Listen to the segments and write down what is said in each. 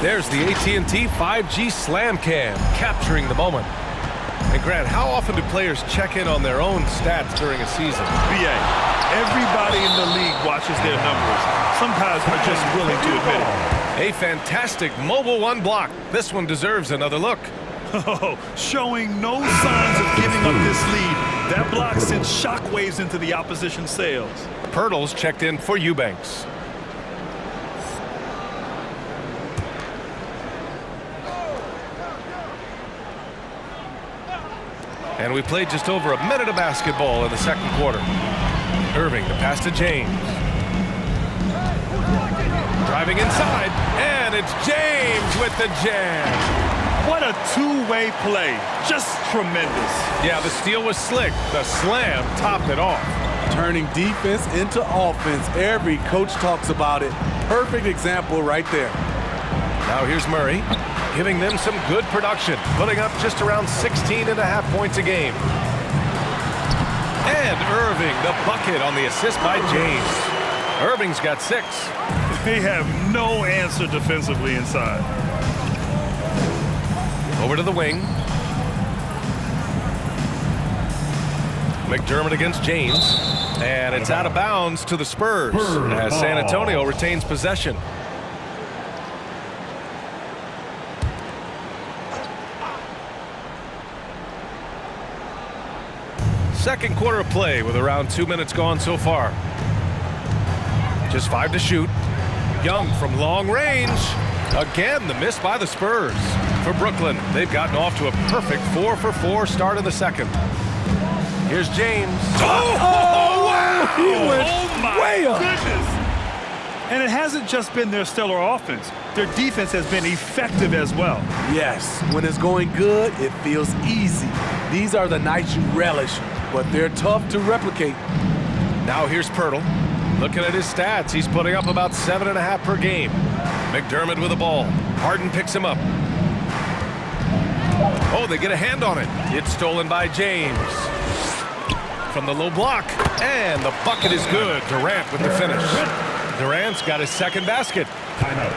There's the AT&T 5G Slam Cam, capturing the moment. And Grant, how often do players check in on their own stats during a season? BA, everybody in the league watches their numbers. Sometimes are just willing to admit it. A fantastic Mobile One block. This one deserves another look. Oh, showing no signs of giving up this lead. That block sends shockwaves into the opposition sails. Pirtle's checked in for Eubanks. And we played just over a minute of basketball in the second quarter. Irving, the pass to James. Driving inside, and it's James with the jam. What a two-way play. Just tremendous. Yeah, the steal was slick. The slam topped it off. Turning defense into offense. Every coach talks about it. Perfect example right there. Now here's Murray, giving them some good production, putting up just around 16.5 points a game. And Irving, the bucket on the assist by James. Irving's got 6. They have no answer defensively inside. Over to the wing. McDermott against James. And it's out of bounds to the Spurs as San Antonio retains possession. Second quarter of play with around 2 minutes gone so far. Just 5 to shoot. Young from long range. Again, the miss by the Spurs. For Brooklyn, they've gotten off to a perfect 4-for-4 start in the second. Here's James. Oh, wow! He went way up. Goodness. And it hasn't just been their stellar offense. Their defense has been effective as well. Yes, when it's going good, it feels easy. These are the nights you relish, but they're tough to replicate. Now here's Pirtle. Looking at his stats, he's putting up about 7.5 per game. McDermott with the ball. Harden picks him up. Oh, they get a hand on it. It's stolen by James. From the low block. And the bucket is good. Durant with the finish. Durant's got his second basket.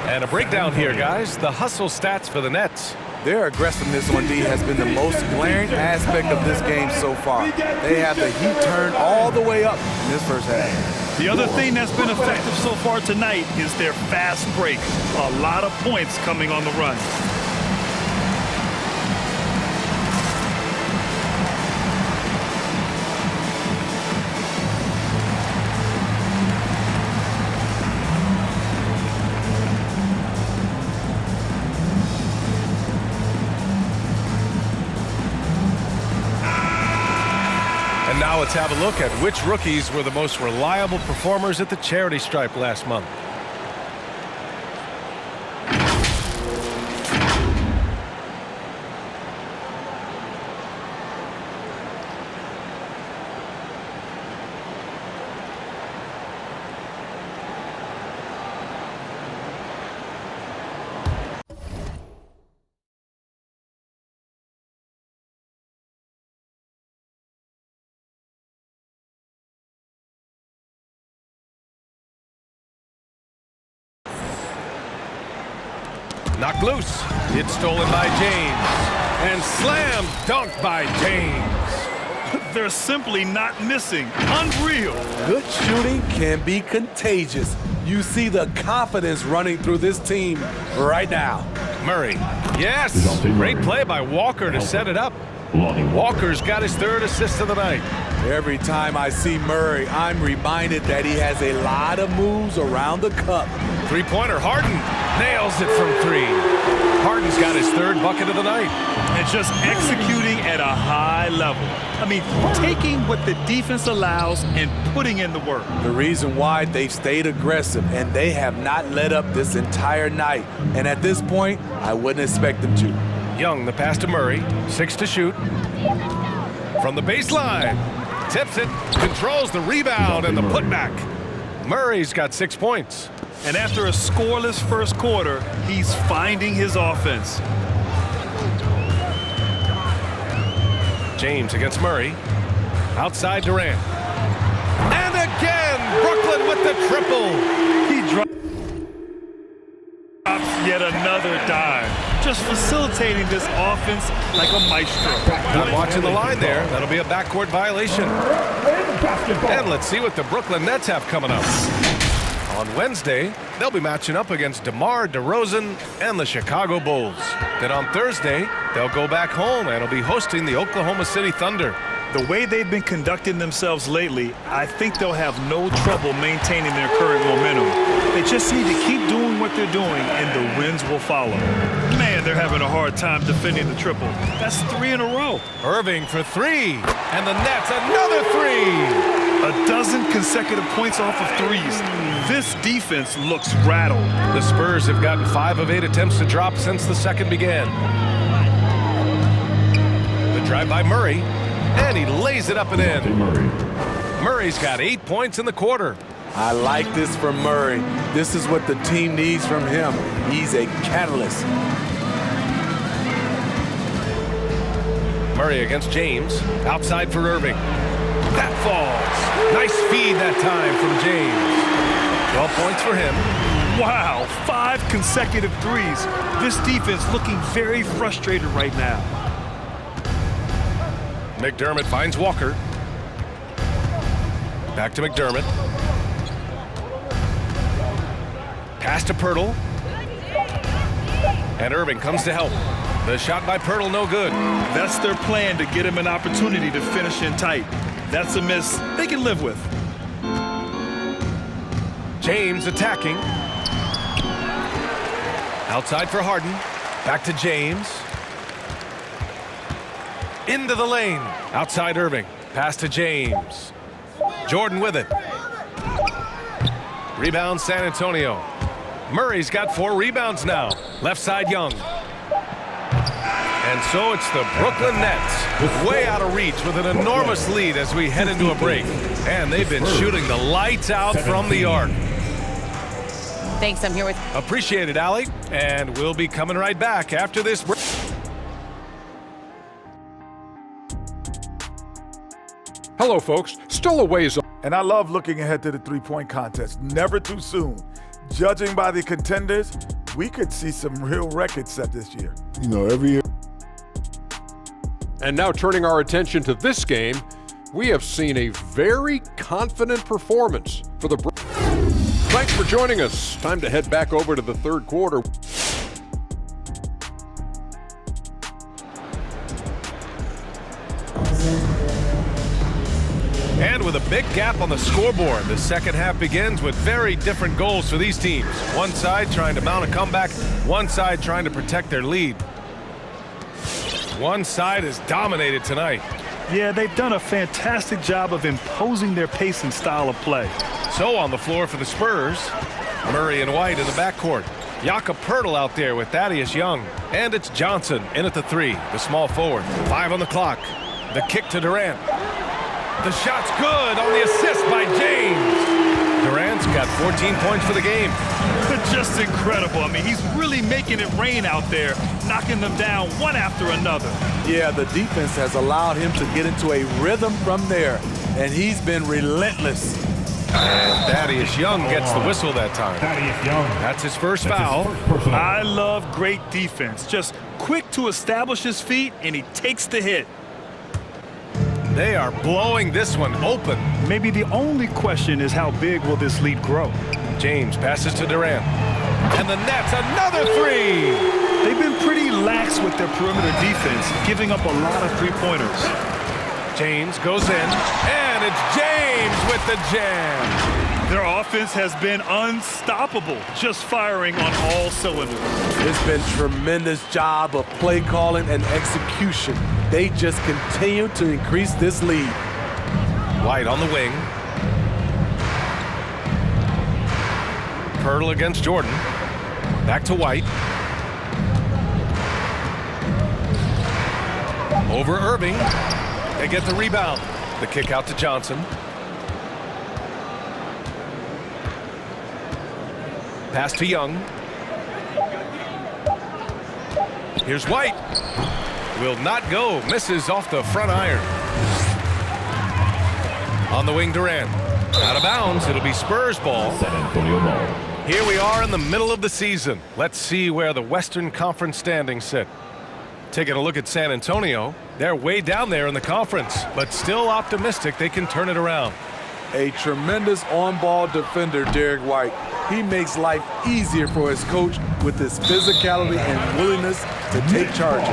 And a breakdown here, guys. The hustle stats for the Nets. Their aggressiveness on D has been the most glaring aspect of this game so far. They have the heat turned all the way up in this first half. The other thing that's been effective so far tonight is their fast break. A lot of points coming on the run. And now let's have a look at which rookies were the most reliable performers at the charity stripe last month. Knocked loose. It's stolen by James. And slam dunked by James. They're simply not missing. Unreal. Good shooting can be contagious. You see the confidence running through this team right now. Murray. Yes. Great play by Walker to set it up. Walker's got his 3rd assist of the night. Every time I see Murray, I'm reminded that he has a lot of moves around the cup. Three-pointer, Harden nails it from 3. Harden's got his 3rd bucket of the night. And just executing at a high level. I mean, taking what the defense allows and putting in the work. The reason why they've stayed aggressive and they have not let up this entire night. And at this point, I wouldn't expect them to. Young, the pass to Murray. 6 to shoot. From the baseline. Tips it. Controls the rebound and the putback. Murray's got 6 points. And after a scoreless first quarter, he's finding his offense. James against Murray. Outside Durant. And again, Brooklyn with the triple. He drops Yet another dive. Just facilitating this offense like a maestro. Not watching the line there. That'll be a backcourt violation. And let's see what the Brooklyn Nets have coming up. On Wednesday, they'll be matching up against DeMar DeRozan and the Chicago Bulls. Then on Thursday, they'll go back home and will be hosting the Oklahoma City Thunder. The way they've been conducting themselves lately, I think they'll have no trouble maintaining their current momentum. They just need to keep doing what they're doing, and the wins will follow. Man, they're having a hard time defending the triple. That's 3 in a row. Irving for 3, and the Nets another 3. A dozen consecutive points off of threes. This defense looks rattled. The Spurs have gotten 5 of 8 attempts to drop since the second began. The drive by Murray, and he lays it up and in. Murray's got 8 points in the quarter. I like this from Murray. This is what the team needs from him. He's a catalyst. Murray against James. Outside for Irving. That falls. Nice feed that time from James. 12 points for him. Wow, 5 consecutive threes. This defense looking very frustrated right now. McDermott finds Walker. Back to McDermott. Pass to Pirtle. And Irving comes to help. The shot by Pirtle, no good. That's their plan, to get him an opportunity to finish in tight. That's a miss they can live with. James attacking. Outside for Harden. Back to James. Into the lane. Outside Irving. Pass to James. Jordan with it. Rebound San Antonio. Murray's got 4 rebounds now. Left side Young. And so it's the Brooklyn Nets, way out of reach with an enormous lead as we head into a break. And they've been shooting the lights out from the arc. Thanks, I'm here with... Appreciate it, Allie. And we'll be coming right back after this break. Hello, folks. Still a ways. And I love looking ahead to the three-point contest. Never too soon. Judging by the contenders, we could see some real records set this year. You know, every year. And now turning our attention to this game, we have seen a very confident performance for the... Thanks for joining us. Time to head back over to the third quarter. And with a big gap on the scoreboard, the second half begins with very different goals for these teams. One side trying to mount a comeback, one side trying to protect their lead. One side is dominated tonight. Yeah, they've done a fantastic job of imposing their pace and style of play. So on the floor for the Spurs, Murray and White in the backcourt. Jakob Poeltl out there with Thaddeus Young. And it's Johnson in at the 3, the small forward. 5 on the clock. The kick to Durant. The shot's good on the assist by James. Durant's got 14 points for the game. Just incredible. I mean, he's really making it rain out there, knocking them down one after another. Yeah, the defense has allowed him to get into a rhythm from there, and he's been relentless. And Thaddeus Young gets the whistle that time. That's his first foul. I love great defense. Just quick to establish his feet, and he takes the hit. They are blowing this one open. Maybe the only question is how big will this lead grow? James passes to Durant. And the Nets, another 3. They've been pretty lax with their perimeter defense, giving up a lot of three-pointers. James goes in, and it's James with the jam. Their offense has been unstoppable, just firing on all cylinders. It's been a tremendous job of play calling and execution. They just continue to increase this lead. White on the wing. Poeltl against Jordan. Back to White. Over Irving. They get the rebound. The kick out to Johnson. Pass to Young. Here's White. Will not go. Misses off the front iron. On the wing, Durant. Out of bounds. It'll be Spurs ball. San Antonio ball. Here we are in the middle of the season. Let's see where the Western Conference standings sit. Taking a look at San Antonio, they're way down there in the conference, but still optimistic they can turn it around. A tremendous on-ball defender, Derek White. He makes life easier for his coach with his physicality and willingness to take charges.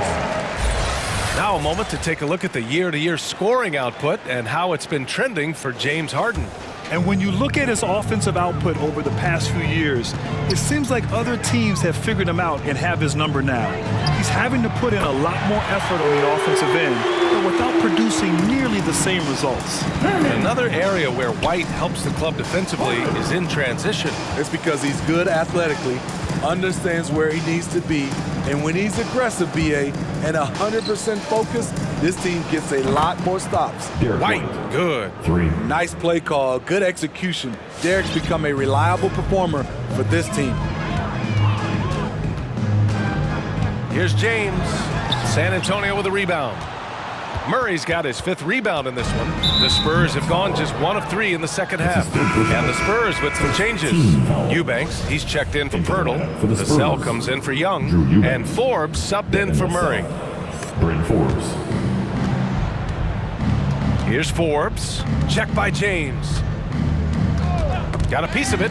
Now a moment to take a look at the year-to-year scoring output and how it's been trending for James Harden. And when you look at his offensive output over the past few years, it seems like other teams have figured him out and have his number now. He's having to put in a lot more effort on the offensive end, but without producing nearly the same results. Another area where White helps the club defensively is in transition. It's because he's good athletically, understands where he needs to be, and when he's aggressive, BA, and 100% focused, this team gets a lot more stops. White, good. Nice play call, good execution. Derek's become a reliable performer for this team. Here's James. San Antonio with a rebound. Murray's got his 5th rebound in this one. The Spurs have gone just 1 of 3 in the second half. And the Spurs with some changes. Eubanks, he's checked in for Pirtle. Vassell comes in for Young. And Forbes subbed in for Murray. Here's Forbes. Check by James. Got a piece of it.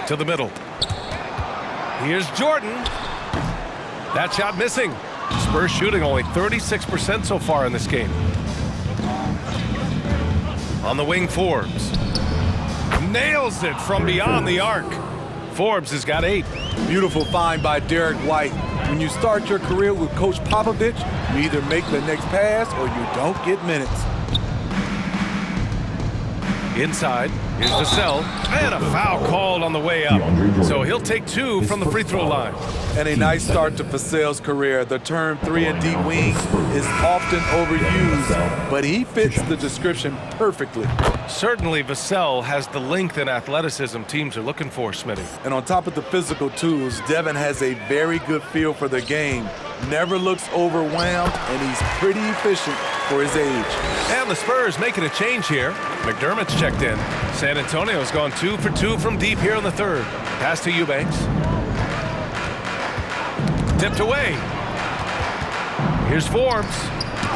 To the middle. Here's Jordan. That shot missing. Spurs shooting only 36% so far in this game. On the wing, Forbes. Nails it from beyond the arc. Forbes has got 8. Beautiful find by Derek White. When you start your career with Coach Popovich, you either make the next pass or you don't get minutes. Inside, here's Vassell, and a foul called on the way up. So he'll take 2 from the free throw line. And a nice start to Vassell's career. The term 3-and-D wing is often overused, but he fits the description perfectly. Certainly, Vassell has the length and athleticism teams are looking for, Smitty. And on top of the physical tools, Devin has a very good feel for the game. Never looks overwhelmed, and he's pretty efficient for his age. And the Spurs making a change here. McDermott's checked in. San Antonio's gone 2 for 2 from deep here in the 3rd. Pass to Eubanks. Tipped away. Here's Forbes.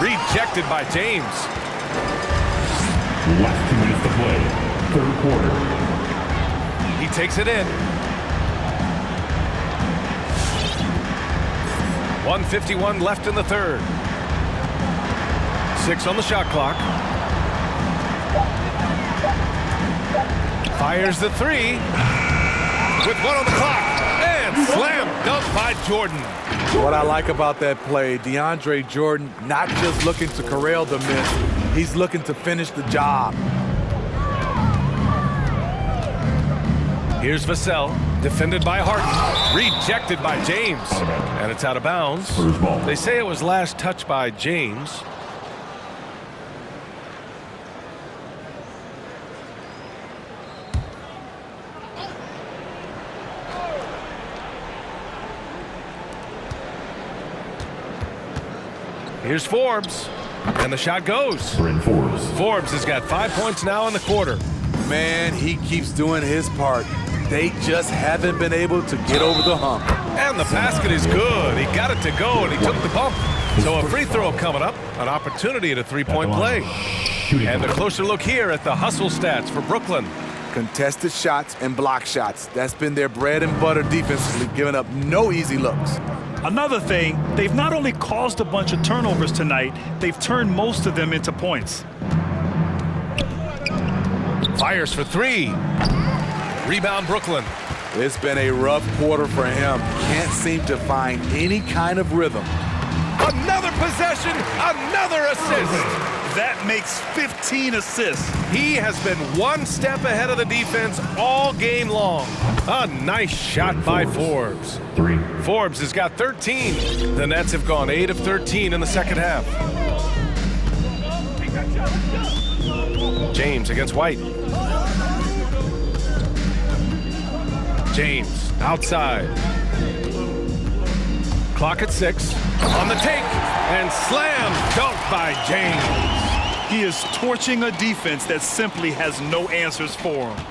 Rejected by James. Last 2 minutes to play. 3rd quarter. He takes it in. 1:51 left in the 3rd. 6 on the shot clock. Fires the 3 with 1 on the clock, and slam dunk by Jordan. What I like about that play, DeAndre Jordan not just looking to corral the miss, he's looking to finish the job. Here's Vassell, defended by Harden, rejected by James, and it's out of bounds. They say it was last touched by James. Here's Forbes, and the shot goes. Forbes has got 5 points now in the quarter. Man, he keeps doing his part. They just haven't been able to get over the hump. And the basket is good. He got it to go, and he took the bump. So a free throw coming up, an opportunity at a 3-point play. And a closer look here at the hustle stats for Brooklyn. Contested shots and block shots. That's been their bread and butter defensively, giving up no easy looks. Another thing, they've not only caused a bunch of turnovers tonight, they've turned most of them into points. Fires for 3. Rebound Brooklyn. It's been a rough quarter for him. Can't seem to find any kind of rhythm. Another possession, another assist. That makes 15 assists. He has been 1 step ahead of the defense all game long. A nice shot by Forbes. 3. Forbes has got 13. The Nets have gone 8 of 13 in the second half. James against White. James outside. Clock at 6. On the take, and slam dunk by James. He is torching a defense that simply has no answers for him.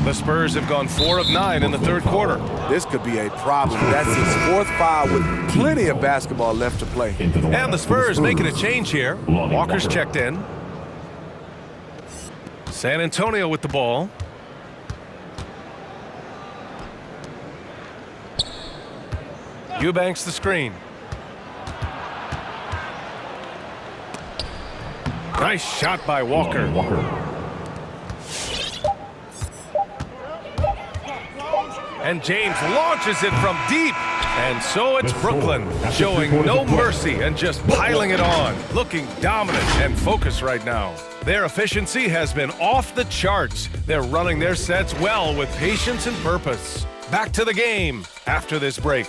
The Spurs have gone 4 of 9 in the third quarter. This could be a problem. That's his 4th foul with plenty of basketball left to play. And the Spurs making a change here. Walker's checked in. San Antonio with the ball. Eubanks the screen. Nice shot by Walker. And James launches it from deep. And so it's Brooklyn showing no mercy and just piling it on. Looking dominant and focused right now. Their efficiency has been off the charts. They're running their sets well with patience and purpose. Back to the game after this break.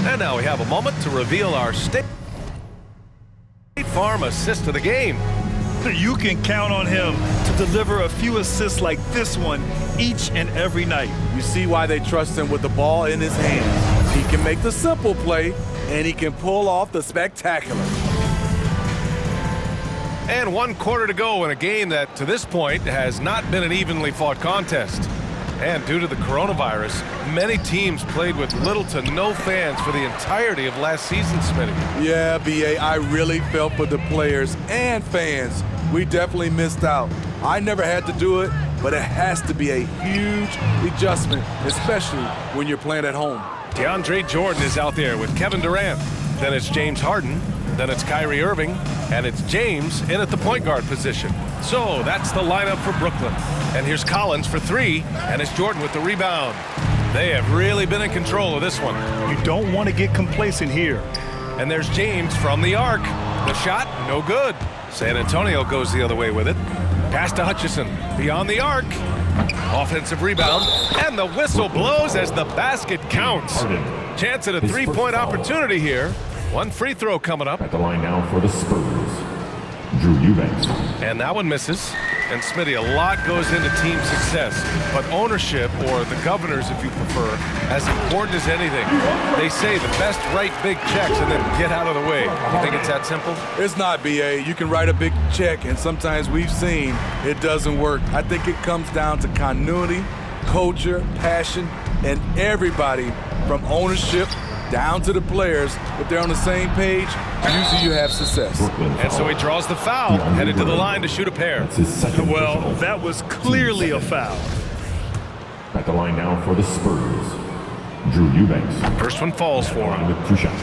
And now we have a moment to reveal our State Farm assist of the game. You can count on him to deliver a few assists like this one each and every night. You see why they trust him with the ball in his hands. He can make the simple play, and he can pull off the spectacular. And 1 quarter to go in a game that, to this point, has not been an evenly fought contest. And due to the coronavirus, many teams played with little to no fans for the entirety of last season, Smitty. Yeah, B.A., I really felt for the players and fans. We definitely missed out. I never had to do it, but it has to be a huge adjustment, especially when you're playing at home. DeAndre Jordan is out there with Kevin Durant. Then it's James Harden. Then it's Kyrie Irving. And it's James in at the point guard position. So that's the lineup for Brooklyn. And here's Collins for 3, and it's Jordan with the rebound. They have really been in control of this one. You don't want to get complacent here. And there's James from the arc. The shot, no good. San Antonio goes the other way with it. Pass to Hutchison, beyond the arc. Offensive rebound, and the whistle blows as the basket counts. Chance at a 3-point opportunity here. 1 free throw coming up. At the line now for the Spurs, Drew Eubanks. And that one misses. And Smitty, a lot goes into team success, but ownership, or the governors if you prefer, as important as anything. They say the best write big checks and then get out of the way. You think it's that simple? It's not, B.A. You can write a big check, and sometimes we've seen it doesn't work. I think it comes down to continuity, culture, passion, and everybody from ownership down to the players. If they're on the same page, usually you have success. And so he draws the foul, headed to the line to shoot a pair. Well, that was clearly a foul. At the line now for the Spurs, Drew Eubanks. First one falls for him. With 2 shots.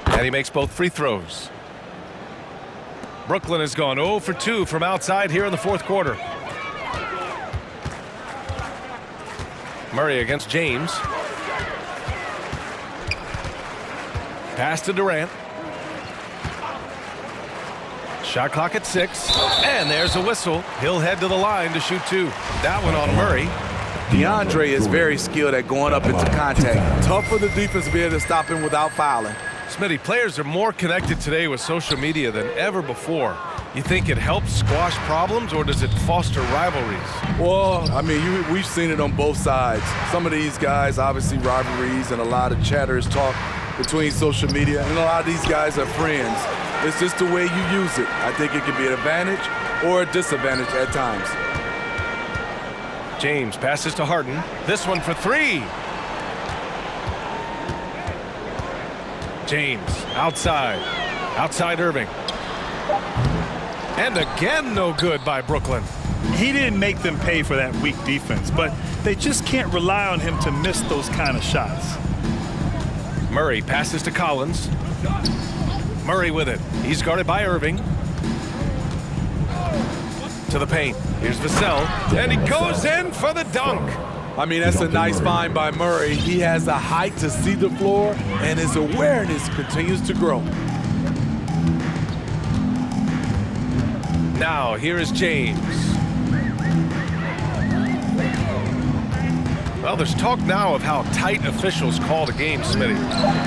And he makes both free throws. Brooklyn has gone 0 for 2 from outside here in the fourth quarter. Murray against James. Pass to Durant. Shot clock at 6. And there's a whistle. He'll head to the line to shoot 2. That one on Murray. DeAndre is very skilled at going up into contact. Tough for the defense to be able to stop him without fouling. Smitty, players are more connected today with social media than ever before. You think it helps squash problems, or does it foster rivalries? Well, I mean, we've seen it on both sides. Some of these guys, obviously rivalries, and a lot of chatters talk between social media, and a lot of these guys are friends. It's just the way you use it. I think it can be an advantage or a disadvantage at times. James passes to Harden. This one for 3. James outside Irving. And again, no good by Brooklyn. He didn't make them pay for that weak defense, but they just can't rely on him to miss those kind of shots. Murray passes to Collins. Murray with it. He's guarded by Irving. To the paint. Here's Vassell, and he goes in for the dunk. I mean, that's a nice find by Murray. He has the height to see the floor, and his awareness continues to grow. Now, here is James. Well, there's talk now of how tight officials call the game, Smitty.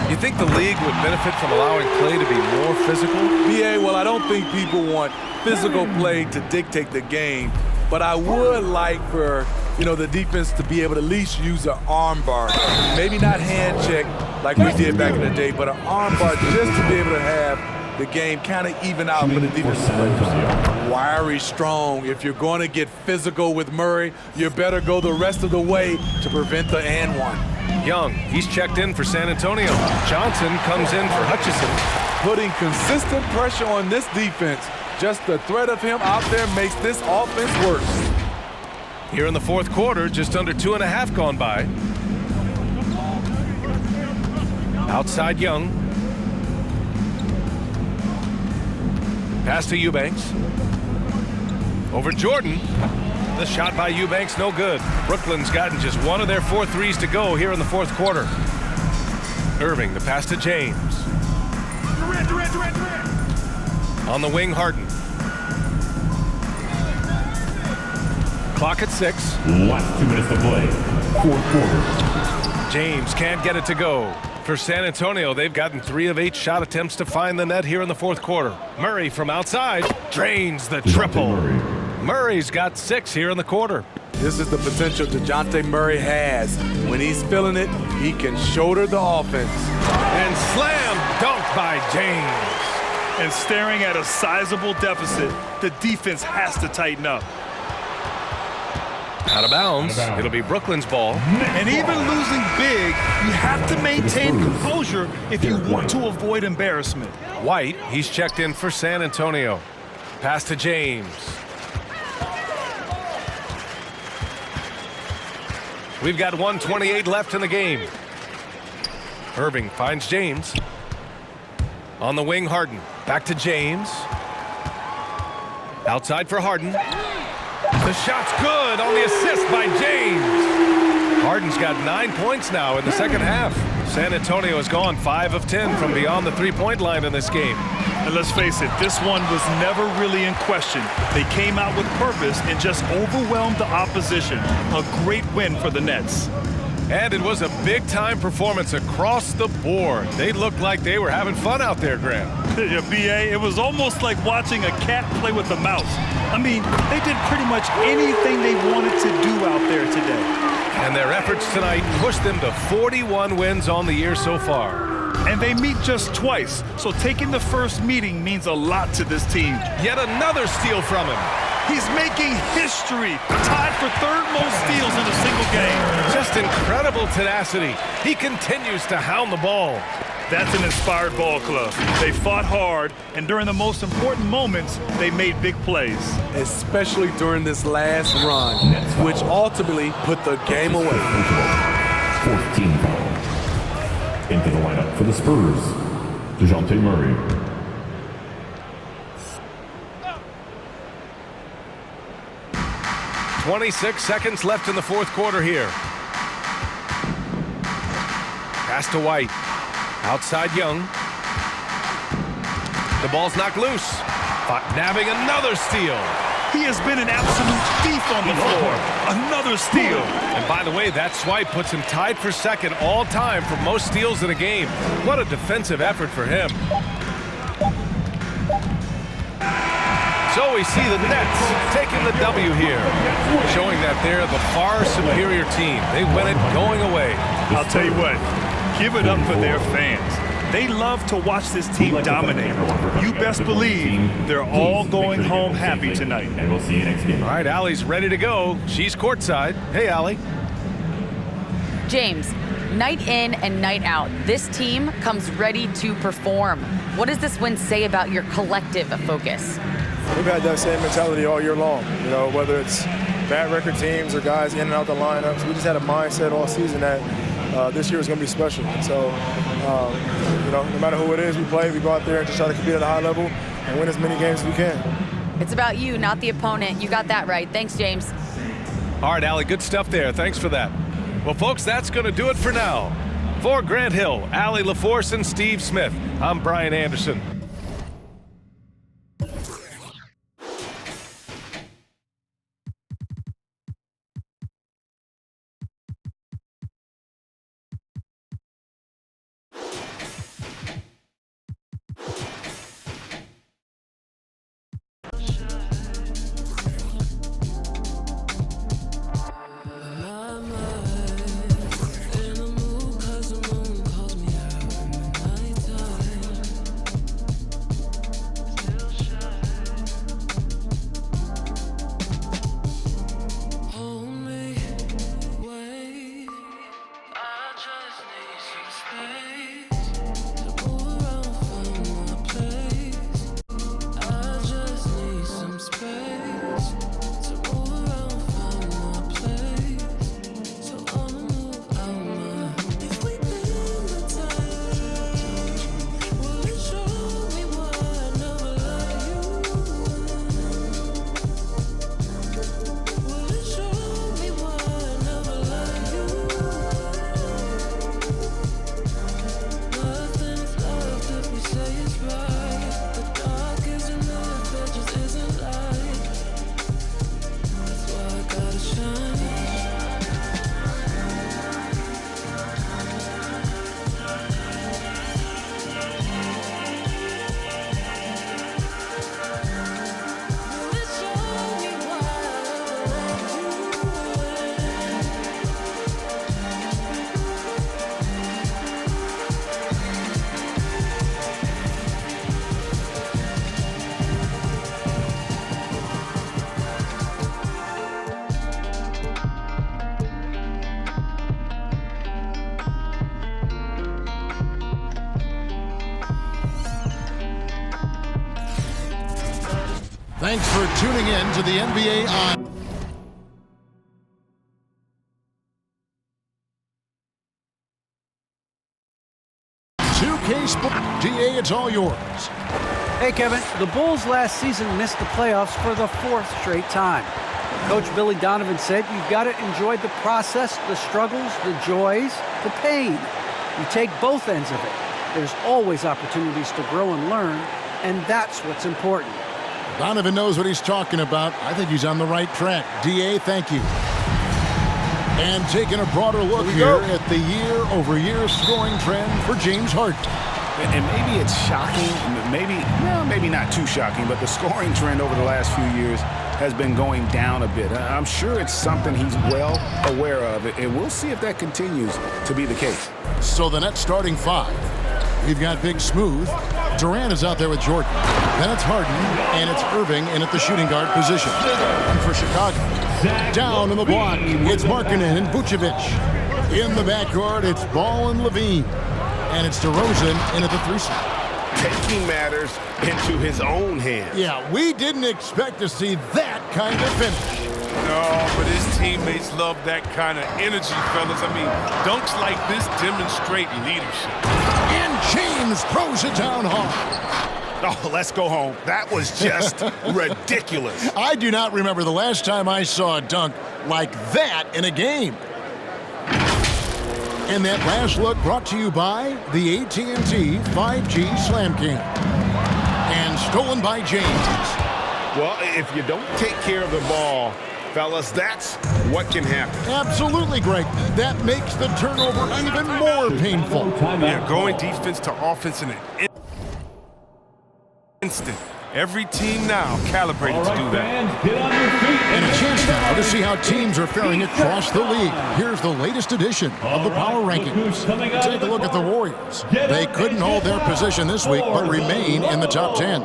You think the league would benefit from allowing play to be more physical? BA, well, I don't think people want physical play to dictate the game, but I would like for, the defense to be able to at least use an arm bar. Maybe not hand check like we did back in the day, but an arm bar just to be able to have the game kind of even out for the defensive players. Wiry strong. If you're going to get physical with Murray, you better go the rest of the way to prevent the and one. Young, he's checked in for San Antonio. Johnson comes in for Hutchison. Putting consistent pressure on this defense. Just the threat of him out there makes this offense work. Here in the fourth quarter, just under 2.5 gone by. Outside Young. Pass to Eubanks. Over Jordan. The shot by Eubanks, no good. Brooklyn's gotten just one of their 4 threes to go here in the fourth quarter. Irving, the pass to James. On the wing, Harden. Clock at 6. Last 2 minutes to play. Fourth quarter. James can't get it to go. For San Antonio, they've gotten 3 of 8 shot attempts to find the net here in the fourth quarter. Murray from outside drains the triple. Murray's got 6 here in the quarter. This is the potential DeJounte Murray has. When he's feeling it, he can shoulder the offense. And slam dunk by James. And staring at a sizable deficit, the defense has to tighten up. Out of bounds. It'll be Brooklyn's ball. And even losing big, you have to maintain composure if you want to avoid embarrassment. White, he's checked in for San Antonio. Pass to James. We've got 1:28 left in the game. Irving finds James. On the wing, Harden. Back to James. Outside for Harden. The shot's good on the assist by James. Harden's got 9 points now in the second half. San Antonio has gone 5 of 10 from beyond the three-point line in this game. And let's face it, this one was never really in question. They came out with purpose and just overwhelmed the opposition. A great win for the Nets. And it was a big-time performance across the board. They looked like they were having fun out there, Grant. Yeah, BA, it was almost like watching a cat play with a mouse. I mean, they did pretty much anything they wanted to do out there today. And their efforts tonight pushed them to 41 wins on the year so far. And they meet just twice, so taking the first meeting means a lot to this team. Yet another steal from him. He's making history, tied for third most steals in a single game. Just incredible tenacity. He continues to hound the ball. That's an inspired ball club. They fought hard, and during the most important moments, they made big plays. Especially during this last run, which ultimately put the game away. 14 foul. Into the lineup for the Spurs, DeJounte Murray. .26 seconds left in the fourth quarter here. Pass to White. Outside Young. The ball's knocked loose. Nabbing another steal. He has been an absolute thief on the floor. Another steal. And by the way, that swipe puts him tied for second all time for most steals in a game. What a defensive effort for him. So we see the Nets taking the W here, showing that they're the far superior team. They win it going away. I'll tell you what, give it up for their fans. They love to watch this team dominate. You best believe they're all going home happy tonight. And we'll see you next game. All right, Allie's ready to go. She's courtside. Hey, Allie. James, night in and night out, this team comes ready to perform. What does this win say about your collective focus? We've had that same mentality all year long, whether it's bad record teams or guys in and out the lineups. We just had a mindset all season that this year is going to be special. And so, no matter who it is we play, we go out there and just try to compete at a high level and win as many games as we can. It's about you, not the opponent. You got that right. Thanks, James. All right, Allie, good stuff there. Thanks for that. Well, folks, that's going to do it for now. For Grant Hill, Allie LaForce, and Steve Smith, I'm Brian Anderson. Thanks for tuning in to the NBA on 2K Sports. DA, it's all yours. Hey, Kevin. The Bulls last season missed the playoffs for the 4th straight time. Coach Billy Donovan said you've got to enjoy the process, the struggles, the joys, the pain. You take both ends of it. There's always opportunities to grow and learn, and that's what's important. Donovan knows what he's talking about. I think he's on the right track. DA, thank you. And taking a broader look here at the year-over-year scoring trend for James Harden. And maybe it's shocking, maybe not too shocking, but the scoring trend over the last few years has been going down a bit. I'm sure it's something he's well aware of, and we'll see if that continues to be the case. So the Nets starting 5. We've got Big Smooth. Durant is out there with Jordan. Then it's Harden, and it's Irving in at the shooting guard position. And for Chicago, down in the block, it's Markkanen and Vucevic. In the backcourt, it's Ball and Levine. And it's DeRozan in at the 3 spot. Taking matters into his own hands. Yeah, we didn't expect to see that kind of finish. No, but his teammates love that kind of energy, fellas. I mean, dunks like this demonstrate leadership. And James throws it down hard. Oh, let's go home. That was just ridiculous. I do not remember the last time I saw a dunk like that in a game. And that last look brought to you by the AT&T 5G Slam King. And stolen by James. Well, if you don't take care of the ball, fellas, that's what can happen. Absolutely, Greg. That makes the turnover even more painful. Yeah, going defense to offense in an instant. Every team now calibrated to do that. And a chance now to see how teams are faring across the league. Here's the latest edition of the Power Rankings. Take a look at the Warriors. They couldn't hold their position this week, but remain in the top 10.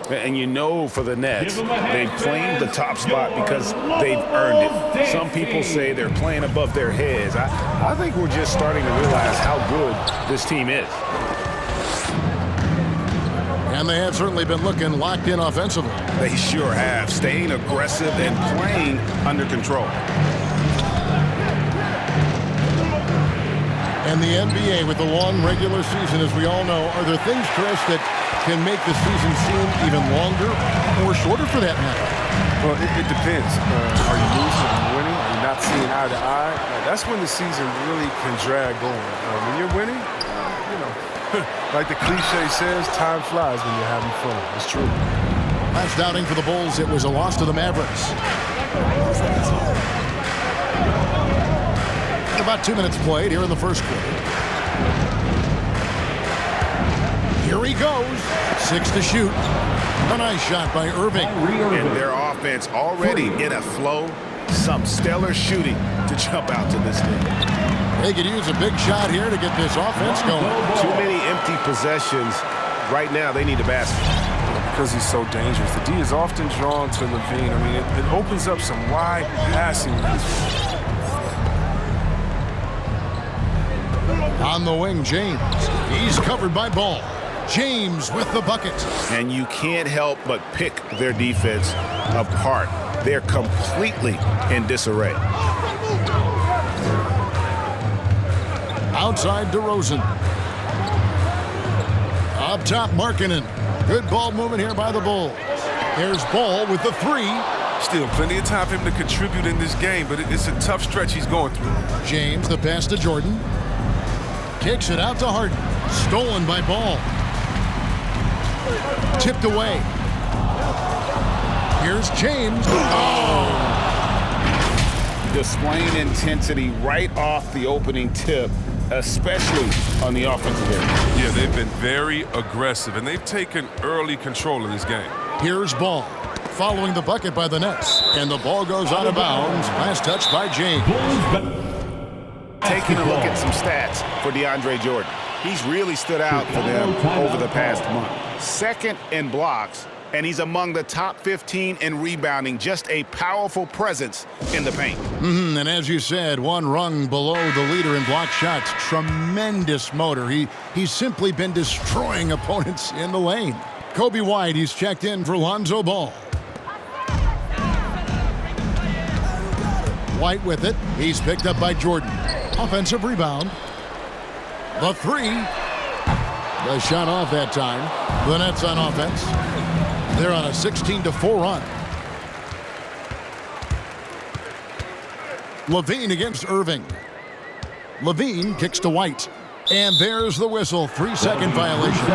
And you know for the Nets, they've claimed the top spot because they've earned it. Some people say they're playing above their heads. I think we're just starting to realize how good this team is. And they have certainly been looking locked in offensively. They sure have, staying aggressive and playing under control. And the NBA with the long regular season, as we all know, are there things, Chris, that can make the season seem even longer or shorter for that matter? Well, it depends. Are you losing? Are you winning? Are you not seeing eye to eye? That's when the season really can drag on. When you're winning, like the cliche says, time flies when you're having fun. It's true. Last outing for the Bulls, it was a loss to the Mavericks. About 2 minutes played here in the first quarter. Here he goes. 6 to shoot. A nice shot by Irving. And their offense already in a flow. Some stellar shooting to jump out to this thing. They could use a big shot here to get this offense going. Too many empty possessions. Right now, they need a basket. Because he's so dangerous. The D is often drawn to Levine. I mean, it opens up some wide passing lanes. On the wing, James. He's covered by Ball. James with the bucket. And you can't help but pick their defense apart. They're completely in disarray. Outside DeRozan. Up top, Markkanen. Good ball movement here by the Bulls. There's Ball with the 3. Still plenty of time for him to contribute in this game, but it's a tough stretch he's going through. James, the pass to Jordan. Kicks it out to Harden. Stolen by Ball. Tipped away. Here's James. Oh! Displaying intensity right off the opening tip, especially on the offensive end. Yeah, they've been very aggressive, and they've taken early control of this game. Here's Ball. Following the bucket by the Nets. And the ball goes out of bounds. Last touch by James. Taking a look at some stats for DeAndre Jordan. He's really stood out for them over the past month. Second in blocks, and he's among the top 15 in rebounding. Just a powerful presence in the paint. And as you said, one rung below the leader in block shots. Tremendous motor. He's simply been destroying opponents in the lane. Kobe White, he's checked in for Lonzo Ball. White with it. He's picked up by Jordan. Offensive rebound. The three. The shot off that time. The Nets on offense. They're on a 16-4 run. Levine against Irving. Levine kicks to White. And there's the whistle. 3-second violation.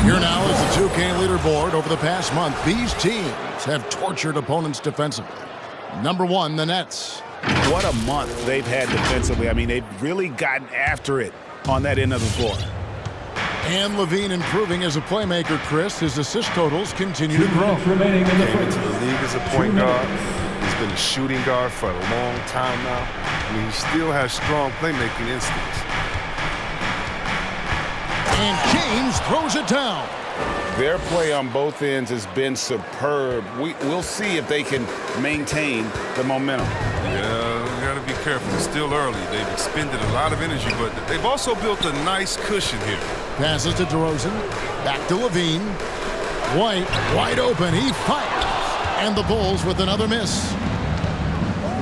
Here now is the 2K leaderboard. Over the past month, these teams have tortured opponents defensively. Number 1, the Nets. What a month they've had defensively. I mean, they've really gotten after it on that end of the floor. And Levine improving as a playmaker, Chris. His assist totals continue to grow. Remaining in the came into the league as a point guard. He's been a shooting guard for a long time now. I mean, he still has strong playmaking instincts. And James throws it down. Their play on both ends has been superb. We'll see if they can maintain the momentum. Yeah, we got to be careful. It's still early. They've expended a lot of energy, but they've also built a nice cushion here. Passes to DeRozan. Back to Levine. White wide open. He fires. And the Bulls with another miss.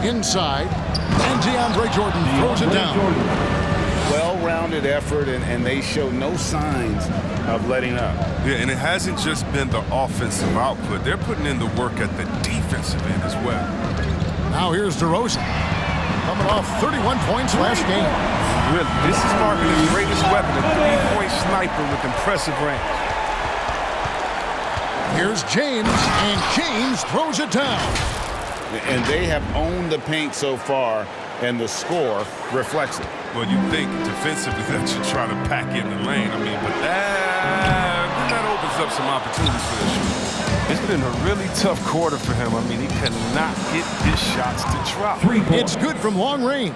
Inside. And DeAndre Jordan throws it down. Well-rounded effort, and they show no signs of letting up. Yeah, and it hasn't just been the offensive output. They're putting in the work at the defensive end as well. Now here's DeRozan. Coming off 31 points last game. Really, this is Markkanen's greatest weapon, a three-point sniper with impressive range. Here's James, and James throws it down. And they have owned the paint so far, and the score reflects it. Well, you think defensively that you try to pack in the lane. I mean, but that opens up some opportunities for this shooter. It's been a really tough quarter for him. I mean, he cannot get his shots to drop. It's good from long range.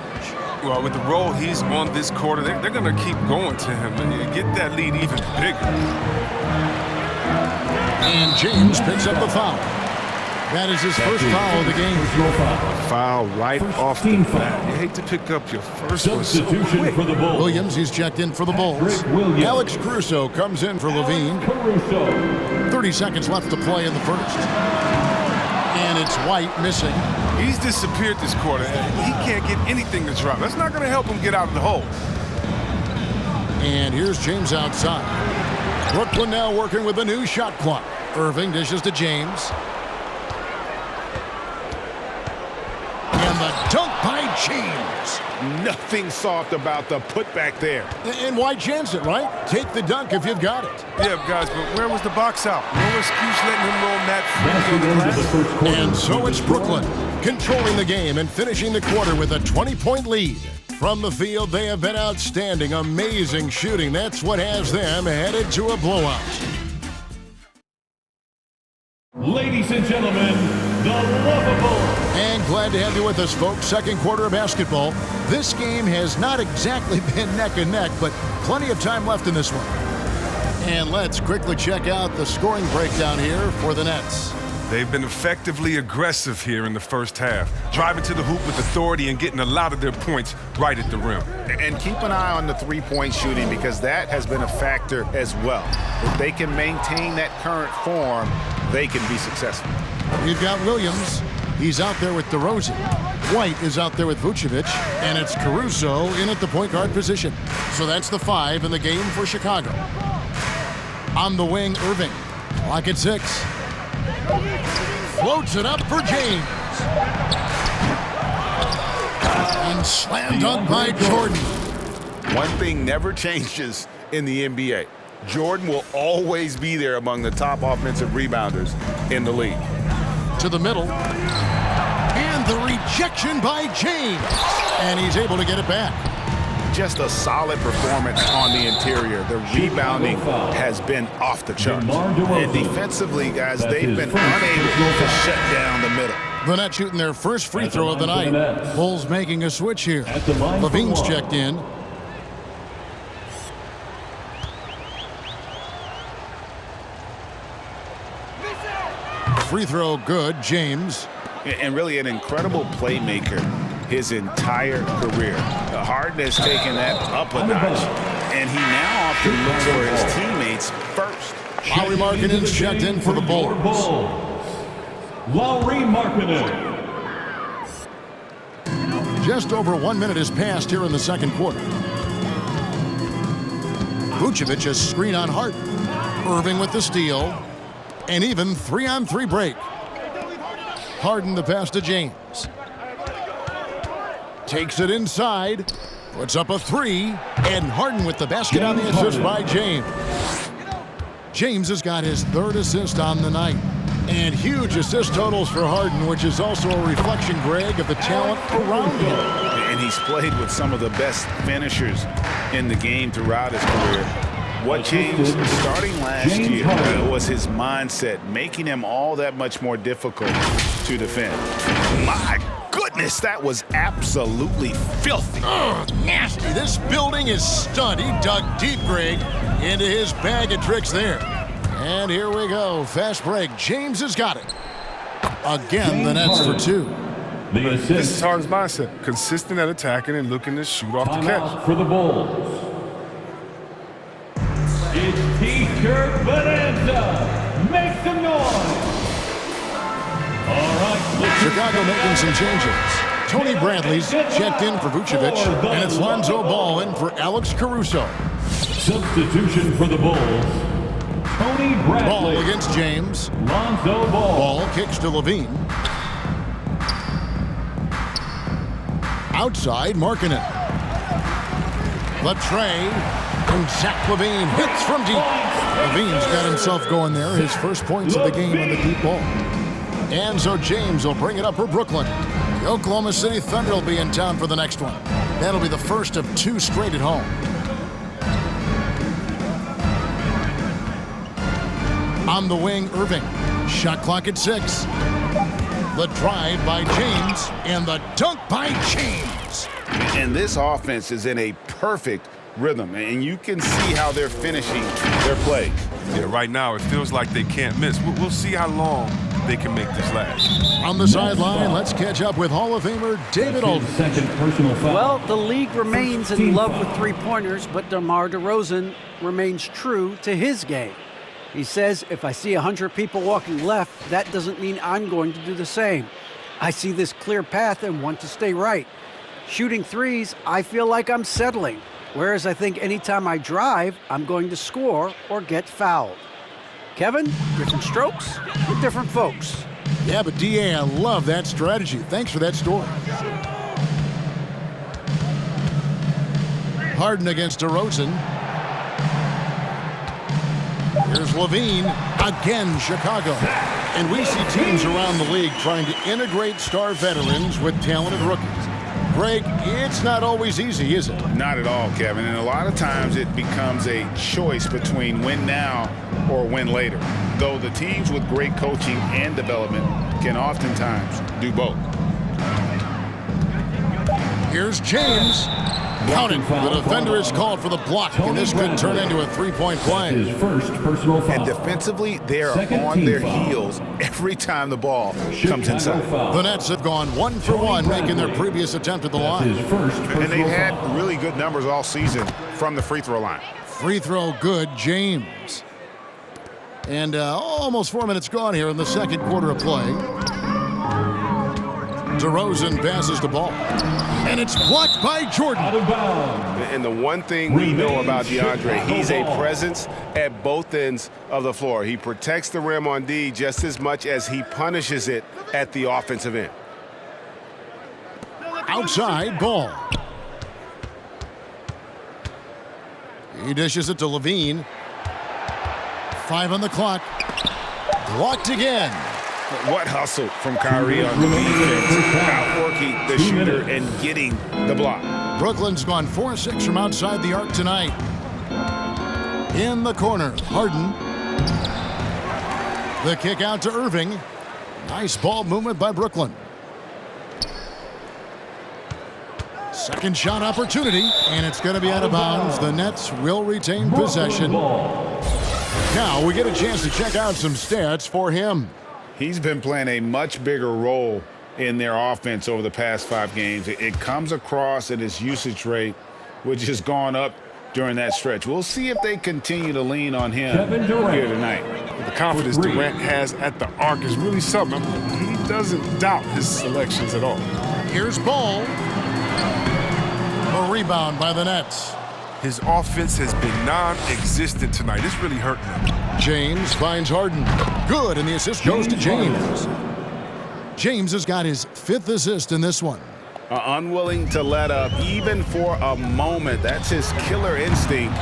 Well, with the role he's on this quarter, they're going to keep going to him and get that lead even bigger. And James picks up the foul. That is his first foul of the game. Foul right off the bat. You hate to pick up your first one so quick. For the Bulls. Williams, he's checked in for the Bulls. Alex Caruso comes in for Levine. 30 seconds left to play in the first. And it's White missing. He's disappeared this quarter. He can't get anything to drop. That's not going to help him get out of the hole. And here's James outside. Brooklyn now working with a new shot clock. Irving dishes to James. And the dunk by James. Nothing soft about the putback there. And why chance it, right? Take the dunk if you've got it. Yeah, guys, but where was the box out? No excuse letting him roll that free. And so it's Brooklyn controlling the game and finishing the quarter with a 20-point lead. From the field, they have been outstanding. Amazing shooting. That's what has them headed to a blowout. Ladies and gentlemen, the Lovable. And glad to have you with us, folks. Second quarter of basketball. This game has not exactly been neck and neck, but plenty of time left in this one. And let's quickly check out the scoring breakdown here for the Nets. They've been effectively aggressive here in the first half, driving to the hoop with authority and getting a lot of their points right at the rim. And keep an eye on the three-point shooting because that has been a factor as well. If they can maintain that current form, they can be successful. You've got Williams. He's out there with DeRozan. White is out there with Vucevic. And it's Caruso in at the point guard position. So that's the 5 in the game for Chicago. On the wing, Irving. Clock at 6. Floats it up for James. And slam dunk by Jordan. One thing never changes in the NBA. Jordan will always be there among the top offensive rebounders in the league. To the middle. And the rejection by James. And he's able to get it back. Just a solid performance on the interior. The rebounding has been off the charts. And defensively, guys, they've been unable to shut down the middle. The Nets shooting their first free throw of the night. Bulls making a switch here. Levine's checked in. Free throw good, James. And really an incredible playmaker his entire career. Harden has taken that up a notch, and he now often looks for his teammates first. Lauri Markkanen's checked in for the Bulls. Lauri Markkanen. Just over 1 minute has passed here in the second quarter. Vucevic a screen on Harden. Irving with the steal. An even 3-on-3 break. Harden the pass to James. Takes it inside. Puts up a three. And Harden with the basket on the assist by James. James has got his third assist on the night. And huge assist totals for Harden, which is also a reflection, Greg, of the talent around him. And he's played with some of the best finishers in the game throughout his career. What changed starting last year was his mindset, making him all that much more difficult to defend. My goodness, that was absolutely filthy. Nasty. This building is stunned. He dug deep, Greg, into his bag of tricks there. And here we go. Fast break. James has got it. Again, the Nets for two. This is Harden's mindset. Consistent at attacking and looking to shoot off the catch. For the Bulls. It's T-shirt Bonanza. Make some noise. All right. Chicago making some changes. Tony Bradley's checked in for Vucevic, and it's Lonzo Ball in for Alex Caruso. Substitution for the Bulls. Tony Bradley. Ball against James. Lonzo Ball. Ball kicks to Levine. Outside, Markkanen. Latrey. And Zach LaVine hits from deep. Levine's got himself going there. His first points of the game on the deep ball. And so James will bring it up for Brooklyn. The Oklahoma City Thunder will be in town for the next one. That'll be the first of two straight at home. On the wing, Irving. Shot clock at 6. The drive by James and the dunk by James. And this offense is in a perfect rhythm, and you can see how they're finishing their play. Yeah, right now it feels like they can't miss. We'll see how long they can make this last. On the sideline, let's catch up with Hall of Famer David Aldridge. Second personal foul. Well, the league remains in love with three-pointers, but DeMar DeRozan remains true to his game. He says, if I see 100 people walking left, that doesn't mean I'm going to do the same. I see this clear path and want to stay right. Shooting threes, I feel like I'm settling. Whereas I think anytime I drive, I'm going to score or get fouled. Kevin, different strokes for different folks. Yeah, but D.A., I love that strategy. Thanks for that story. Harden against DeRozan. Here's Levine. Again, Chicago. And we see teams around the league trying to integrate star veterans with talented rookies. Greg, it's not always easy, is it? Not at all, Kevin. And a lot of times it becomes a choice between win now or win later. Though the teams with great coaching and development can oftentimes do both. Here's James. Count it. The defender is called for the block, and this could turn into a three-point play. His first personal foul. And defensively, they are on their heels every time the ball comes inside. The Nets have gone 1 for 1, making their previous attempt at the line. And they've had really good numbers all season from the free throw line. Free throw good, James. And almost 4 minutes gone here in the second quarter of play. DeRozan passes the ball. And it's blocked by Jordan. Out of bounds. And the one thing we know about DeAndre, he's a presence at both ends of the floor. He protects the rim on D just as much as he punishes it at the offensive end. Outside ball. He dishes it to Levine. 5 on the clock. Blocked again. What hustle from Kyrie on the defense, outworking the shooter and getting the block. Brooklyn's gone 4-6 from outside the arc tonight. In the corner, Harden. The kick out to Irving. Nice ball movement by Brooklyn. Second shot opportunity, and it's going to be out of bounds. The Nets will retain possession. Now we get a chance to check out some stats for him. He's been playing a much bigger role in their offense over the past 5 games. It comes across in his usage rate, which has gone up during that stretch. We'll see if they continue to lean on him here tonight. The confidence Durant has at the arc is really something. He doesn't doubt his selections at all. Here's Ball. A rebound by the Nets. His offense has been non-existent tonight. It's really hurting him. James finds Harden. Good, and the assist goes to James. James has got his 5th assist in this one. Unwilling to let up even for a moment. That's his killer instinct,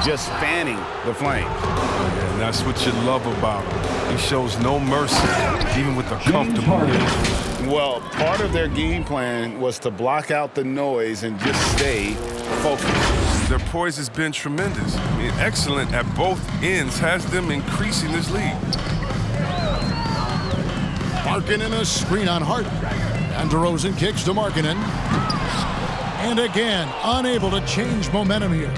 just fanning the flame. And that's what you love about him. He shows no mercy, even with the comfortable lead. Well, part of their game plan was to block out the noise and just stay focused. Their poise has been tremendous. I mean, excellent at both ends, has them increasing this lead. Markkanen a screen on Harden. And DeRozan kicks to Markkanen. And again, unable to change momentum here.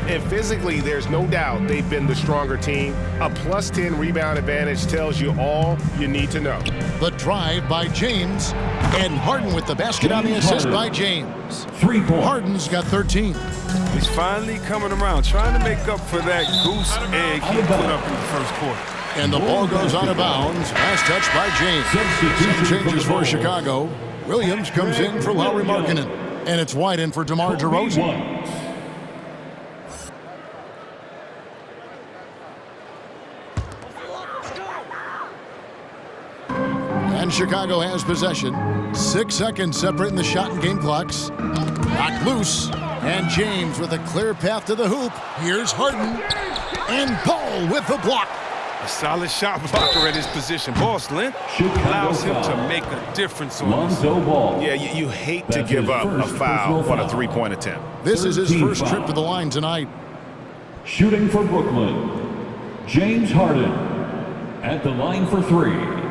And physically, there's no doubt they've been the stronger team. A +10 rebound advantage tells you all you need to know. The drive by James. And Harden with the basket on the assist by James. 3 points. Harden's got 13. He's finally coming around, trying to make up for that goose egg he put up in the first quarter. And the ball goes out of bounds. Last touch by James. Some changes for Chicago. Williams comes in for Lauri Markkanen. And it's wide in for DeMar DeRozan. And Chicago has possession. 6 seconds separating the shot and game clocks. Knocked loose. And James with a clear path to the hoop. Here's Harden. And Paul with the block. A solid shot blocker at his position. Boss length allows him to make a difference on this. Yeah, you hate to give up a foul on a three-point attempt. This is his first trip to the line tonight. Shooting for Brooklyn, James Harden at the line for 3.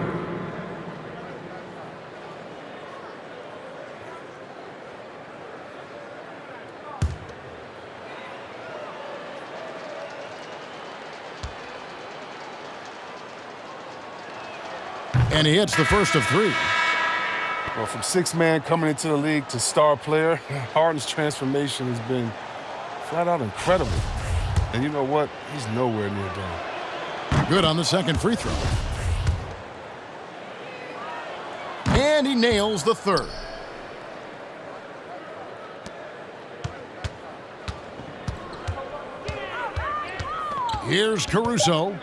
And he hits the first of 3. Well, from 6-man coming into the league to star player, Harden's transformation has been flat out incredible. And you know what? He's nowhere near done. Good on the second free throw. And he nails the third. Here's Caruso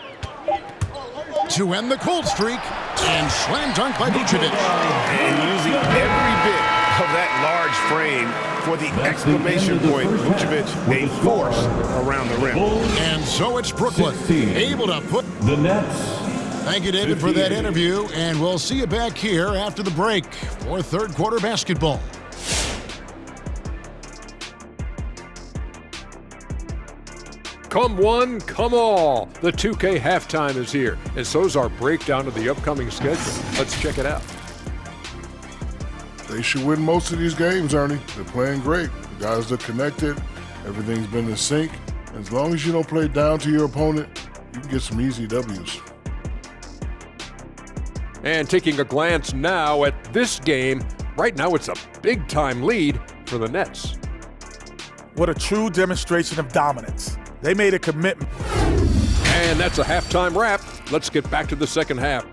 to end the cold streak. And slam dunk by Vucevic. And using every bit of that large frame for the exclamation point. Vucevic, a force around the rim. And so it's Brooklyn, able to put the Nets. Thank you, David, for that interview. And we'll see you back here after the break for third quarter basketball. Come one, come all. The 2K halftime is here, and so's our breakdown of the upcoming schedule. Let's check it out. They should win most of these games, Ernie. They're playing great. The guys are connected. Everything's been in sync. As long as you don't play down to your opponent, you can get some easy W's. And taking a glance now at this game, right now it's a big-time lead for the Nets. What a true demonstration of dominance. They made a commitment. And that's a halftime wrap. Let's get back to the second half.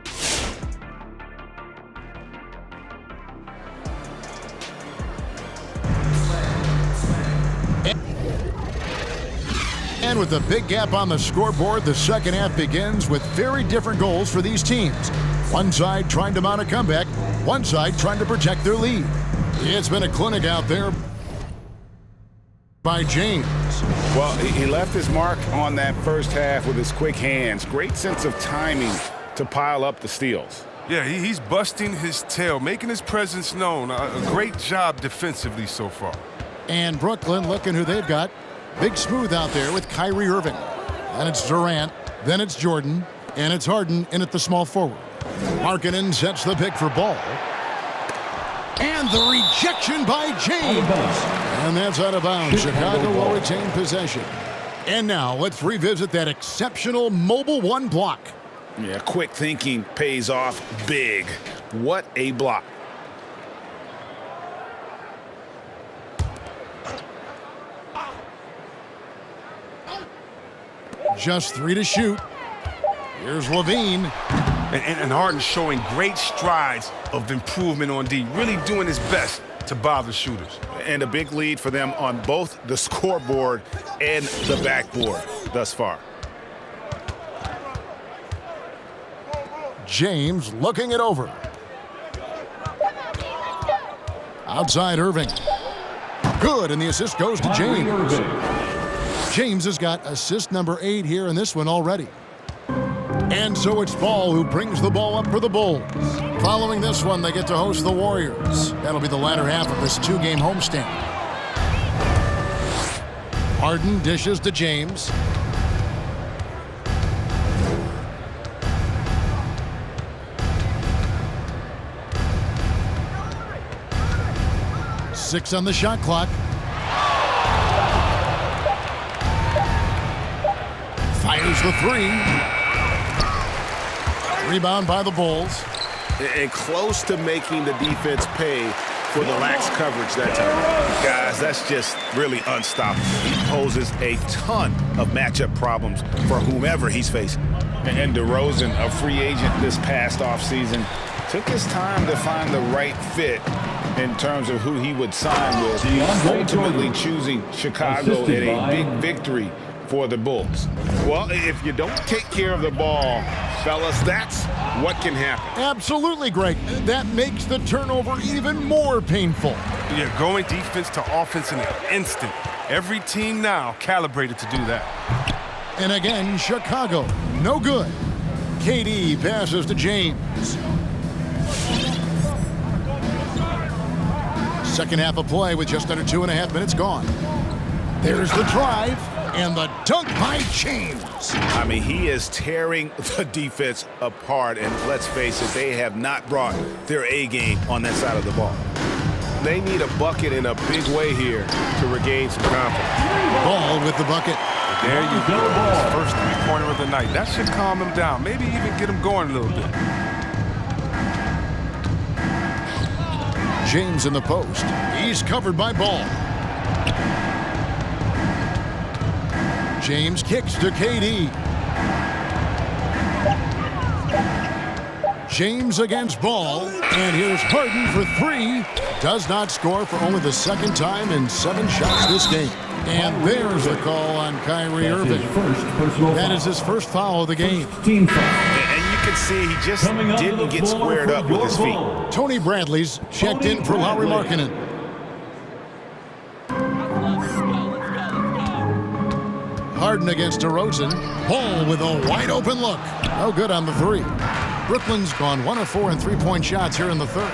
And with a big gap on the scoreboard, the second half begins with very different goals for these teams. One side trying to mount a comeback, one side trying to protect their lead. It's been a clinic out there by James. Well, he left his mark on that first half with his quick hands. Great sense of timing to pile up the steals. Yeah, he's busting his tail, making his presence known. A great job defensively so far. And Brooklyn looking who they've got. Big Smooth out there with Kyrie Irving. Then it's Durant. Then it's Jordan. And it's Harden in at the small forward. Markkanen sets the pick for Ball. And the rejection by James. And that's out of bounds. Chicago will retain possession. And now let's revisit that exceptional Mobile One block. Yeah, quick thinking pays off big. What a block. Just 3 to shoot. Here's Levine. And Harden showing great strides of improvement on D, really doing his best to bother shooters. And a big lead for them on both the scoreboard and the backboard thus far. James looking it over. Outside Irving. Good, and the assist goes to James. James has got assist number 8 here in this one already. And so it's Ball who brings the ball up for the Bulls. Following this one, they get to host the Warriors. That'll be the latter half of this 2-game homestand. Harden dishes to James. Six on the shot clock. Fires the 3. Rebound by the Bulls. And close to making the defense pay for the lax coverage that time. Guys, that's just really unstoppable. He poses a ton of matchup problems for whomever he's facing. And DeRozan, a free agent this past offseason, took his time to find the right fit in terms of who he would sign with, ultimately choosing Chicago in a big victory for the Bulls. Well, if you don't take care of the ball, fellas, that's what can happen. Absolutely, Greg. That makes the turnover even more painful. Yeah, going defense to offense in an instant. Every team now calibrated to do that. And again, Chicago, no good. KD passes to James. Second half of play with just under 2.5 minutes gone. There's the drive and the dunk by James. I mean, he is tearing the defense apart, and let's face it, they have not brought their A game on that side of the ball. They need a bucket in a big way here to regain some confidence. Ball with the bucket. There you go. His first three-pointer of the night. That should calm him down. Maybe even get him going a little bit. James in the post. He's covered by Ball. James kicks to KD. James against Ball. And here's Harden for 3. Does not score for only the second time in 7 shots this game. And there's the call on Kyrie Irving. That is his first foul of the game. And you can see he just didn't get squared up with his feet. Tony Bradley's checked in for Lauri Markkanen. Harden against DeRozan. Ball with a wide open look. No good on the 3. Brooklyn's gone 1 of 4 in 3-point shots here in the third.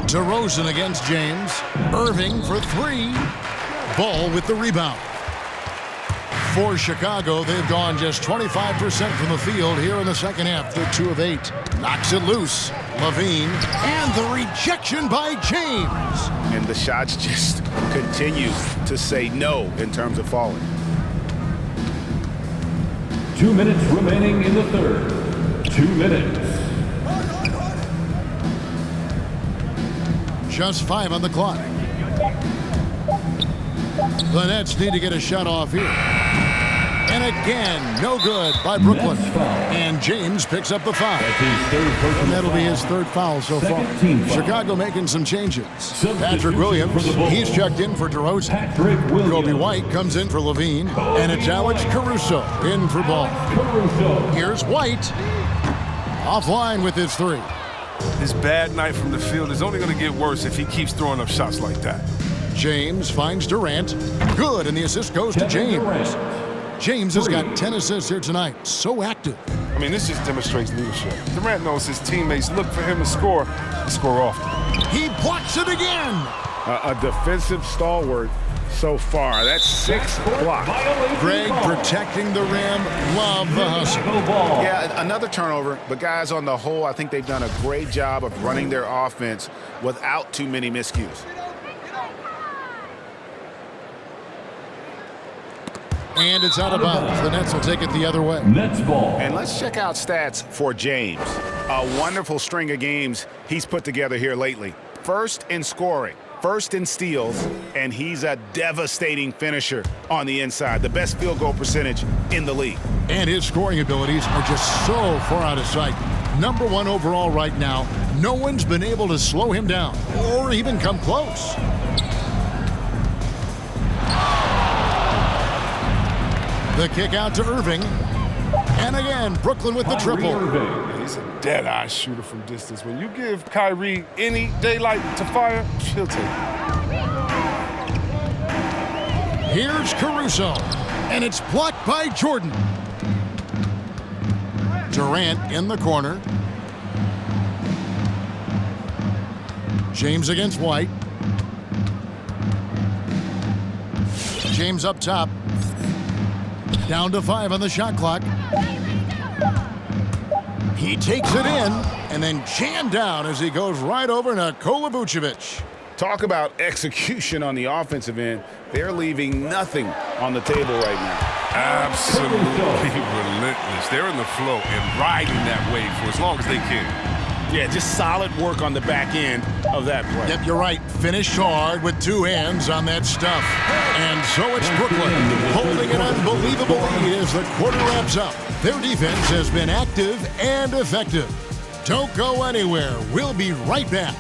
DeRozan against James. Irving for 3. Ball with the rebound. For Chicago, they've gone just 25% from the field here in the second half. They're 2 of 8. Knocks it loose. LaVine. And the rejection by James. And the shots just continue to say no in terms of falling. 2 minutes remaining in the third. 2 minutes. Just 5 on the clock. The Nets need to get a shot off here. And again, no good by Brooklyn. And James picks up the foul. And that'll be his 3rd foul so far. Chicago making some changes. Patrick Williams, he's checked in for DeRozan. Kobe White comes in for LaVine. And it's Alex Caruso in for Ball. Here's White. Offline with his 3. His bad night from the field is only going to get worse if he keeps throwing up shots like that. James finds Durant. Good, and the assist goes to James. James has got 10 assists here tonight. So active. I mean, this just demonstrates leadership. Durant knows his teammates look for him to score often. He blocks it again. A defensive stalwart so far. That's 6 blocks. Greg protecting the rim. Love the hustle. Yeah, another turnover. But guys, on the whole, I think they've done a great job of running their offense without too many miscues. And it's out of bounds. The Nets will take it the other way. Nets ball. And let's check out stats for James. A wonderful string of games he's put together here lately. First in scoring, first in steals, and he's a devastating finisher on the inside. The best field goal percentage in the league. And his scoring abilities are just so far out of sight. Number 1 overall right now. No one's been able to slow him down or even come close. The kick out to Irving. And again, Brooklyn with the triple. He's a dead-eye shooter from distance. When you give Kyrie any daylight to fire, he'll take it. Here's Caruso. And it's blocked by Jordan. Durant in the corner. James against White. James up top. Down to 5 on the shot clock. He takes it in and then jammed down as he goes right over Nikola Vucevic. Talk about execution on the offensive end. They're leaving nothing on the table right now. Absolutely relentless. They're in the flow and riding that wave for as long as they can. Yeah, just solid work on the back end of that play. Yep, you're right. Finished hard with 2 hands on that stuff. And so it's Brooklyn holding an unbelievable lead as the quarter wraps up. Their defense has been active and effective. Don't go anywhere. We'll be right back.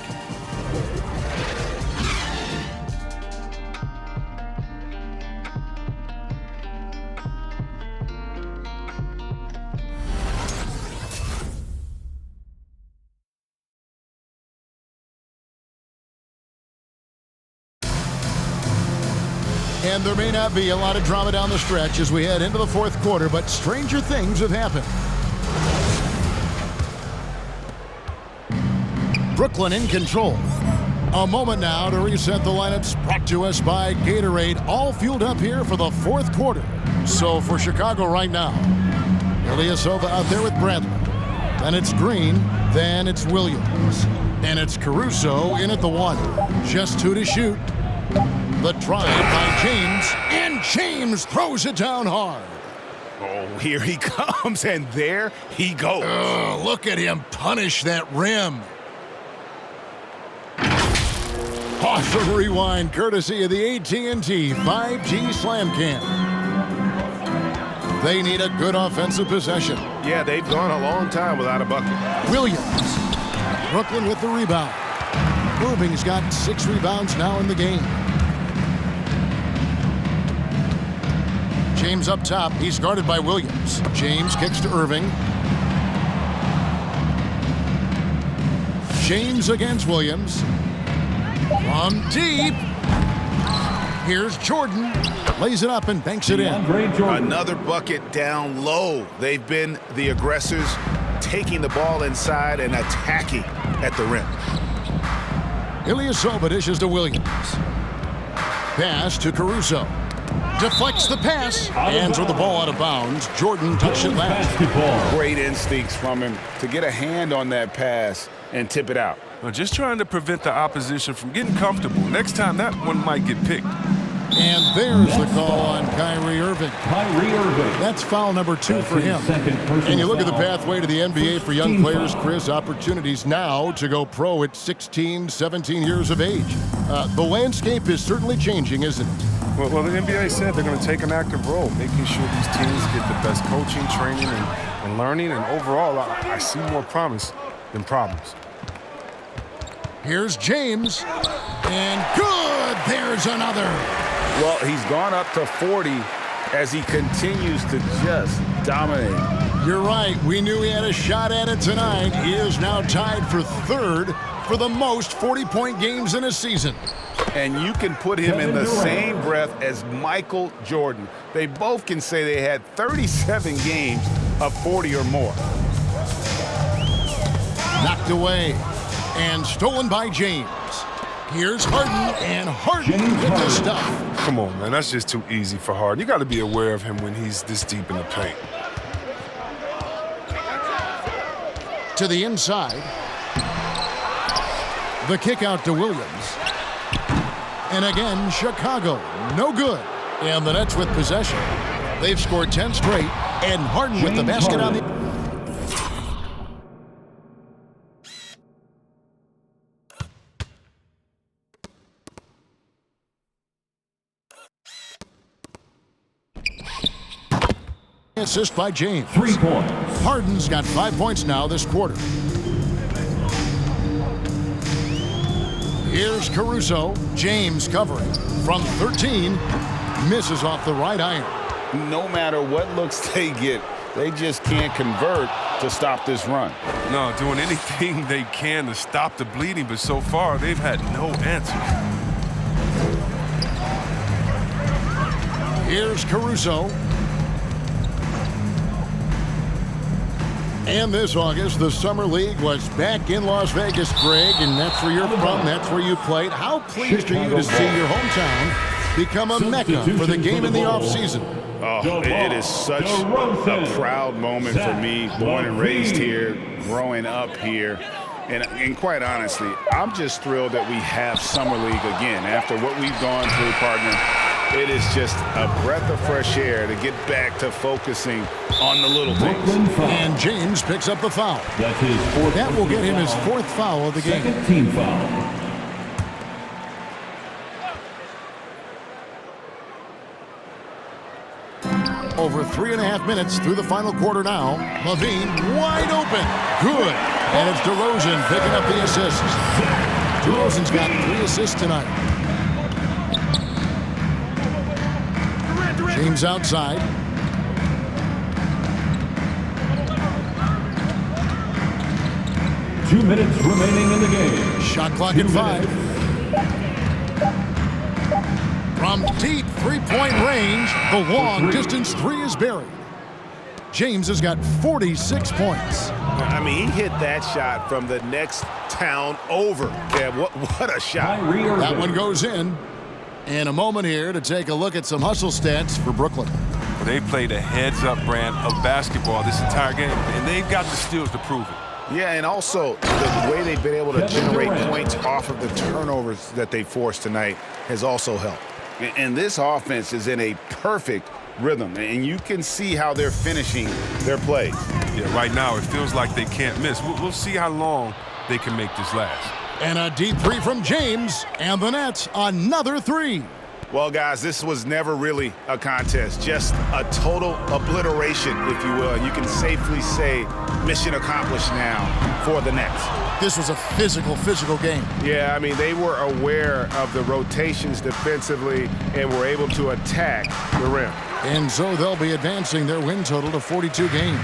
And there may not be a lot of drama down the stretch as we head into the 4th quarter, but stranger things have happened. Brooklyn in control. A moment now to reset the lineups, brought to us by Gatorade, all fueled up here for the 4th quarter. So for Chicago right now, Ilyasova out there with Bradley. Then it's Green, then it's Williams. And it's Caruso in at the 1. Just 2 to shoot. The try by James, and James throws it down hard. Oh, here he comes, and there he goes. Oh, look at him punish that rim. Awesome rewind, courtesy of the AT&T 5G Slam Cam. They need a good offensive possession. Yeah, they've gone a long time without a bucket. Williams. Brooklyn with the rebound. Irving's got 6 rebounds now in the game. James up top. He's guarded by Williams. James kicks to Irving. James against Williams. From deep. Here's Jordan. Lays it up and banks it in. Another bucket down low. They've been the aggressors, taking the ball inside and attacking at the rim. Ilyasova dishes to Williams. Pass to Caruso. Deflects the pass. Hands with the ball out of bounds. Jordan touched it last. Great instincts from him to get a hand on that pass and tip it out. Well, just trying to prevent the opposition from getting comfortable. Next time, that one might get picked. And there's the call on Kyrie Irving. That's foul number 2 for him. And you look at the pathway to the NBA for young players, Chris, opportunities now to go pro at 16, 17 years of age. The landscape is certainly changing, isn't it? Well, the NBA said they're going to take an active role, making sure these teams get the best coaching, training, and learning. And overall, I see more promise than problems. Here's James. And good! There's another. Well, he's gone up to 40 as he continues to just dominate. You're right. We knew he had a shot at it tonight. He is now tied for 3rd for the most 40-point games in a season. And you can put him in the same breath as Michael Jordan. They both can say they had 37 games of 40 or more. Knocked away and stolen by James. Here's Harden, and Harden with the stuff. Come on, man. That's just too easy for Harden. You got to be aware of him when he's this deep in the paint. To the inside. The kick out to Williams. And again, Chicago, no good. And the Nets with possession. They've scored 10 straight, and Harden with the basket on the... Assist by James. 3 points. Harden's got 5 points now this quarter. Here's Caruso. James covering. From 13, misses off the right iron. No matter what looks they get, they just can't convert to stop this run. No, doing anything they can to stop the bleeding, but so far they've had no answer. Here's Caruso. And this August, the Summer League was back in Las Vegas, Greg, and that's where you're from, that's where you played. How pleased are you to see your hometown become a mecca for the game in the offseason? Oh, it is such a proud moment for me, born and raised here, growing up here. And quite honestly, I'm just thrilled that we have Summer League again. After what we've gone through, partner, it is just a breath of fresh air to get back to focusing on the little things. And James picks up the foul. That's his 4th. That will get him his 4th foul of the game. 2nd team foul. Over 3.5 minutes through the final quarter now. Levine wide open. Good. And it's DeRozan picking up the assists. DeRozan's got 3 assists tonight. James outside. Two minutes remaining in the game. Shot clock at 5. From deep three-point range, the long distance 3 is buried. James has got 46 points. I mean, he hit that shot from the next town over. Yeah, what a shot. That one goes in. And a moment here to take a look at some hustle stats for Brooklyn. Well, they played a heads-up brand of basketball this entire game, and they've got the steals to prove it. Yeah, and also the way they've been able to generate points off of the turnovers that they forced tonight has also helped. And this offense is in a perfect rhythm, and you can see how they're finishing their plays. Yeah, right now it feels like they can't miss. We'll see how long they can make this last. And a deep 3 from James, and the Nets another 3. Well, guys, this was never really a contest, just a total obliteration, if you will. And you can safely say mission accomplished now for the Nets. This was a physical game. Yeah, I mean, they were aware of the rotations defensively and were able to attack the rim. And so they'll be advancing their win total to 42 games.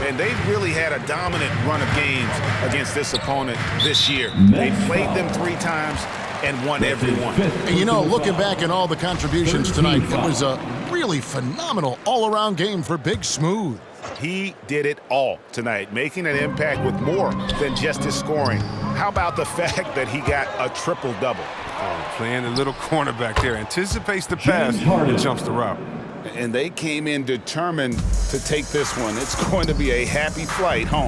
And they've really had a dominant run of games against this opponent this year. They played them 3 times and won every one. And you know, looking back at all the contributions tonight, it was a really phenomenal all-around game for Big Smooth. He did it all tonight, making an impact with more than just his scoring. How about the fact that he got a triple-double? Playing the little cornerback there, anticipates the pass and jumps the route. And they came in determined to take this one. It's going to be a happy flight home.